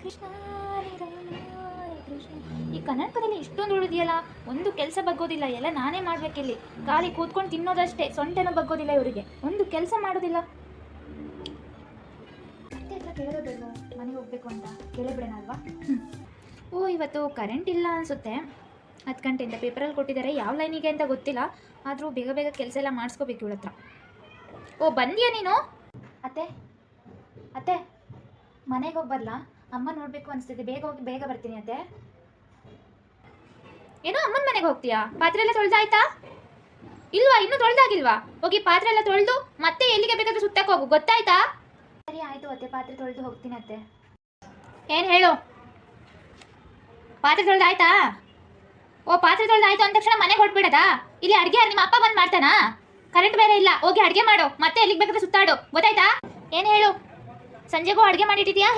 ಕೃಷ್ಣ ಹರೇ ರಾಮ ಹರೇ ಕೃಷ್ಣ. ಈ ಕನ್ನಡಕದಲ್ಲಿ ಇಷ್ಟೊಂದು ಉಳಿದಿಯಲ್ಲ, ಒಂದು ಕೆಲಸ ಬಗ್ಗೋದಿಲ್ಲ, ಎಲ್ಲ ನಾನೇ ಮಾಡ್ಬೇಕಿಲ್ಲಿ. ಖಾಲಿ ಕೂತ್ಕೊಂಡು ತಿನ್ನೋದಷ್ಟೇ, ಸೊಂಟನೂ ಬಗ್ಗೋದಿಲ್ಲ ಇವರಿಗೆ, ಒಂದು ಕೆಲಸ ಮಾಡೋದಿಲ್ಲ. ಮತ್ತೆ ಹತ್ರ ಕೇಳೋದು ಮನೆಗೆ ಹೋಗ್ಬೇಕು ಅಂತ ಕೇಳಿಬಿಡೋಣ ಅಲ್ವಾ. ಓ ಇವತ್ತು ಕರೆಂಟ್ ಇಲ್ಲ ಅನಿಸುತ್ತೆ, 10 ಗಂಟೆಯಿಂದ ಪೇಪರಲ್ಲಿ ಕೊಟ್ಟಿದ್ದಾರೆ, ಯಾವ ಲೈನಿಗೆ ಅಂತ ಗೊತ್ತಿಲ್ಲ. ಆದರೂ ಬೇಗ ಬೇಗ ಕೆಲಸ ಎಲ್ಲ ಮಾಡಿಸ್ಕೋಬೇಕು ಇವಳ ಹತ್ರ. ಓ ಬಂದ್ಯಾ ನೀನು? ಅತ್ತೆ ಅತ್ತೆ ಮನೆಗೆ ಹೋಗಿ ಬರಲಾ? ಅಮ್ಮ ನೋಡಬೇಕು ಅನಿಸ್ತಿದೆ, ಬೇಗ ಹೋಗಿ ಬೇಗ ಬರ್ತೀನಿ ಅತ್ತೆ. ಏನೋ ಅಮ್ಮನ ಮನೆಗೆ ಹೋಗ್ತೀಯಾ? ಪಾತ್ರೆ ಎಲ್ಲ ತೊಳೆದಾಯ್ತಾ? ಇಲ್ವಾ, ಇನ್ನೂ ತೊಳೆದಾಗಿಲ್ವಾ? ಹೋಗಿ ಪಾತ್ರೆ ಎಲ್ಲ ತೊಳೆದು ಮತ್ತೆ ಎಲ್ಲಿಗೆ ಬೇಕಾದ್ರೂ ಸುತ್ತಕ್ಕೆ ಹೋಗು, ಗೊತ್ತಾಯ್ತಾ? ಸರಿ ಆಯಿತು ಅತ್ತೆ, ಪಾತ್ರೆ ತೊಳೆದು ಹೋಗ್ತೀನಿ ಅತ್ತೆ. ಏನು ಹೇಳು? ಪಾತ್ರೆ ತೊಳೆದಾಯ್ತಾ? ಓ ಪಾತ್ರೆ ತೊಳೆದಾಯ್ತು ಅಂದ ತಕ್ಷಣ ಮನೆಗೆ ಹೊರಟ್ಬಿಡದಾ? ಇಲ್ಲಿ ಅಡುಗೆ ನಿಮ್ಮ ಅಪ್ಪ ಬಂದು ಮಾಡ್ತಾನಾ? ಕರೆಂಟ್ ಬೇರೆ ಇಲ್ಲ, ಹೋಗಿ ಅಡುಗೆ ಮಾಡು, ಮತ್ತೆ ಎಲ್ಲಿಗೆ ಬೇಕಾದ್ರೆ ಸುತ್ತಾಡು, ಗೊತ್ತಾಯ್ತಾ? ಏನು ಹೇಳು? ಸಂಜೆಗೂ ಅಡುಗೆ ಮಾಡಿಟ್ಟಿದ್ಯಾ?